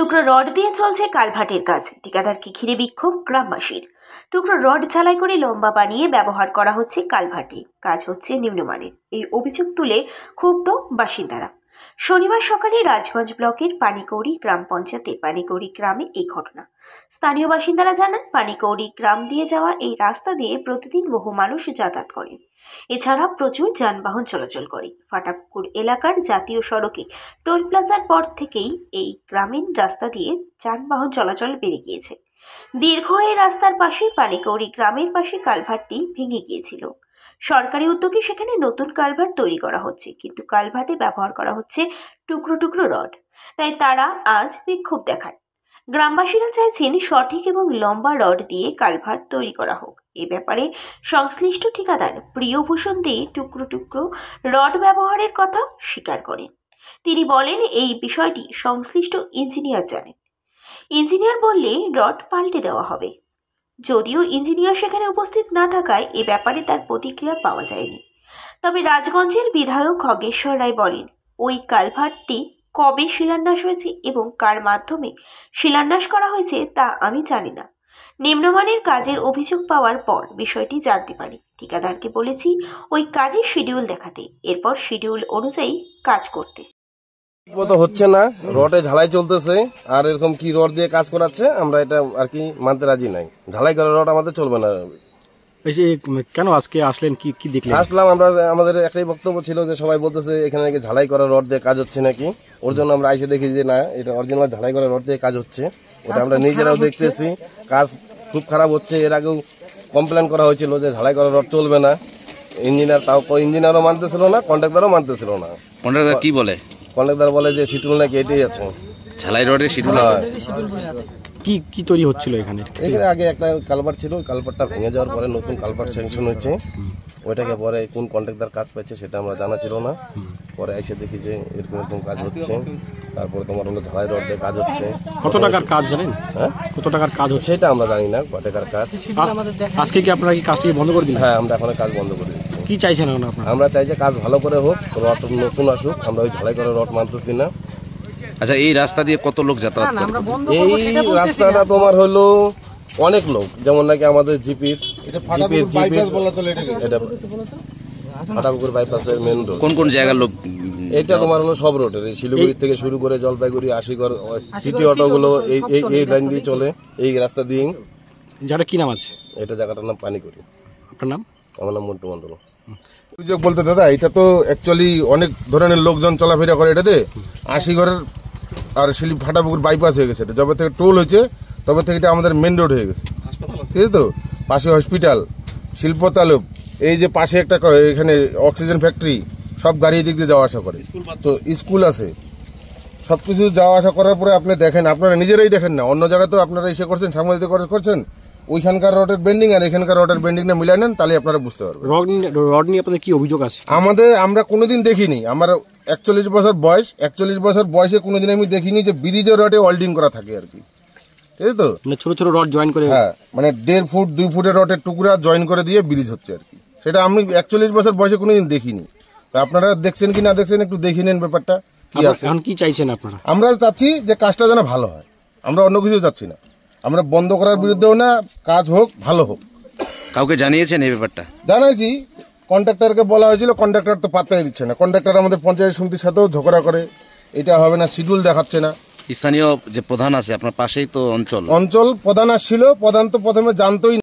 টুকরো রড দিয়ে চলছে কালভার্টের কাজ। ঠিকাদারকে ঘিরে বিক্ষোভ গ্রামবাসীর। টুকরো রড ঝালাই করে লম্বা বানিয়ে ব্যবহার করা হচ্ছে কালভার্টে, কাজ হচ্ছে নিম্নমানের। এই অভিযোগ তুলে ক্ষুব্ধ বাসিন্দারা। শনিবার সকালে রাজগঞ্জ ব্লকের পানিকৌড়ি গ্রাম পঞ্চায়েতের পানিকৌড়ি গ্রামে এই ঘটনা। স্থানীয় বাসিন্দারা জানান, পানিকৌড়ি গ্রাম দিয়ে যাওয়া এই রাস্তা দিয়ে প্রতিদিন বহু মানুষ যাতায়াত করেন। এছাড়া প্রচুর যানবাহন চলাচল করে। ফাটাপুকুর এলাকার জাতীয় সড়কে টোল প্লাজার পর থেকেই এই গ্রামীণ রাস্তা দিয়ে যানবাহন চলাচল বেড়ে গিয়েছে। দীর্ঘ এই রাস্তার পাশে পানিকৌড়ি গ্রামের পাশে কালভার্টটি ভেঙে গিয়েছিল। সরকারি উদ্যোগে সেখানে নতুন কালভার্ট তৈরি করা হচ্ছে, কিন্তু কালভার্টে ব্যবহার করা হচ্ছে টুকরো টুকরো রড। তাই তারা আজ বিক্ষোভ দেখান। গ্রামবাসীরা চাইছেন সঠিক এবং লম্বা রড দিয়ে কালভার্ট তৈরি করা হোক। এ ব্যাপারে সংশ্লিষ্ট ঠিকাদার প্রিয়ভূষণ দে টুকরো টুকরো রড ব্যবহারের কথা স্বীকার করেন। তিনি বলেন, এই বিষয়টি সংশ্লিষ্ট ইঞ্জিনিয়ার জানেন। ইঞ্জিনিয়ার বললে রড পাল্টে দেওয়া হবে। যদিও ইঞ্জিনিয়ার সেখানে উপস্থিত না থাকায় এ ব্যাপারে তার প্রতিক্রিয়া পাওয়া যায়নি। তবে রাজগঞ্জের বিধায়ক খগেশ্বর রায় বলেন, ওই কালভার্টটি কবে শিলান্যাস হয়েছে এবং কার মাধ্যমে শিলান্যাস করা হয়েছে তা আমি জানি না। নিম্নমানের কাজের অভিযোগ পাওয়ার পর বিষয়টি জানতে পারি। ঠিকাদারকে বলেছি ওই কাজের শিডিউল দেখাতে, এরপর শিডিউল অনুযায়ী কাজ করতে। মতো হচ্ছে না, রডে ঝালাই চলতেছে, আর এরকম কি রড দিয়ে কাজ করাচ্ছে আমরা এটা আর কি মানতে রাজি নাই। ঝালাই করা রড আমাদের চলবে না। কেন আজকে আসলেন, কি কি দেখলেন? আসলাম, আমরা আমাদের একটাই বক্তব্য ছিল যে সবাই বলতেছে এখানে নাকি ঝালাই করা রড দিয়ে কাজ হচ্ছে নাকি। ওর জন্য আমরা এসে দেখি যে না, এটা অরিজিনাল ঝালাই করা রড দিয়ে কাজ হচ্ছে। ওটা আমরা নিজেরাও দেখতেছি, কাজ খুব খারাপ হচ্ছে। এর আগেও কমপ্লেন করা হয়েছিল যে ঝালাই করা রড চলবে না। ইঞ্জিনিয়ার, তাও ইঞ্জিনিয়ারও মানতেছিল না, কন্ট্রাক্টরও মানতেছিল না। কন্ট্রাক্টর কি বলে? কন্ট্রাক্টর বলে যে শিডিউল নাকি এটাই আছে, ঝালাই রডের শিডিউল আছে। কি কি তৈরি হচ্ছিল এখানে? আগে একটা কালভার্ট ছিল, কালভার্টটা ভেঙে যাওয়ার পরে নতুন কালভার্ট স্যাংশন হয়েছে। ওইটাকে পরে কোন কন্ট্রাক্টর কাজ পাচ্ছে সেটা আমরা জানা ছিল না। পরে এসে দেখি যে এরকম এরকম কাজ হচ্ছে। তারপরে তোমার হলো ঝালাই রড দিয়ে কাজ হচ্ছে। কত টাকার কাজ জানেন? হ্যাঁ, কত টাকার কাজ হচ্ছে সেটা আমরা জানি না, কত টাকার কাজ। আজকে কি আপনারা কি কাজটি বন্ধ করে দিন? হ্যাঁ, আমরা এখন কাজ বন্ধ করে দিচ্ছি। কি চাইছেন এখন আপনারা? আমরা চাই যে কাজ ভালো করে হোক, রড নতুন আসুক। আমরা ওই ঝালাই করে রড মানতেছি না। আচ্ছা, এই রাস্তা দিয়ে কত লোক যাতায়াত করে? এই রাস্তাটা তোমার হলো অনেক লোক, যেমন নাকি আমাদের জিপির ফাটাপুকুর বাইপাসের মেন রোড। কোন কোন জায়গার লোক? এটা তোমার হলো সব রোডের, শিলিগুড়ি থেকে শুরু করে জলপাইগুড়ি, আশিগড়, সিটি অটোগুলো এই লাইন দিয়ে চলে, এই রাস্তা দিয়ে। যারা কি নাম আছে? এটা জায়গাটার নাম পানিকৌড়ি। আপনার নাম? আমার নাম মন্টু মন্ডল। অভিযোগ বলতে দাদা, এটা তো অ্যাকচুয়ালি অনেক ধরনের লোকজন চলাফেরা করে এটাতে। আশিগড়ের আর ফাটাপুকুর বাইপাস হয়ে গেছে। যবে থেকে টোল হয়েছে তবে থেকে এটা আমাদের মেন রোড হয়ে গেছে, ঠিক আছে তো। পাশে হসপিটাল, শিল্প তালুক, এই যে পাশে একটা এখানে অক্সিজেন ফ্যাক্টরি, সব গাড়ি দিক দিয়ে যাওয়া আসা করে। তো স্কুল আছে, সবকিছু যাওয়া আসা করার পরে আপনি দেখেন, আপনারা নিজেরাই দেখেন না, অন্য জায়গায় তো আপনারা এসে করছেন, সাংবাদিক করছেন, ওইখানকার রডের বেন্ডিং আর এখানকার রডের বেন্ডিং না মিলাই নেন, তাহলে আপনারা বুঝতে পারবেন। রড নিয়ে আপনাদের কি অভিযোগ আছে? আমরা কোনোদিন দেখিনি, আমার 41 বছর বয়স, 41 বছর বয়সে কোনোদিন আমি দেখিনি যে ব্রিজের রডে ওয়েল্ডিং করা থাকে আর কি, ঠিক আছে তো। ছোট ছোট রড জয়েন করে, হ্যাঁ, মানে 1.5 ফুট 2 ফুটের রডের টুকরা জয়েন করে দিয়ে ব্রিজ হচ্ছে আর কি। সেটা আমি 41 বছর বয়সে কোনোদিন দেখিনি। আপনারা দেখছেন কি না দেখছেন একটু দেখে নেন ব্যাপারটা কি আছে। এখন কি চাইছেন আপনারা? আমরা চাচ্ছি যে কাজটা যেন ভালো হয়, আমরা অন্য কিছু চাচ্ছি না। আমরা বন্ধ করার বিরুদ্ধেও না, কাজ হোক, ভালো হোক। কাউকে জানিয়েছেন এই ব্যাপারটা? জানাইছি, কন্ট্রাক্টরকে বলা হয়েছিল, কন্ট্রাক্টর তো পাত্তাই দিচ্ছে না। কন্ট্রাক্টর আমাদের পঞ্চায়েত সমিতির সাথেও ঝগড়া করে, এটা হবে না, শিডিউল দেখাচ্ছে না। স্থানীয় যে প্রধান আছে আপনার পাশেই তো অঞ্চল প্রধান আসছিল, প্রধান তো প্রথমে জানতোই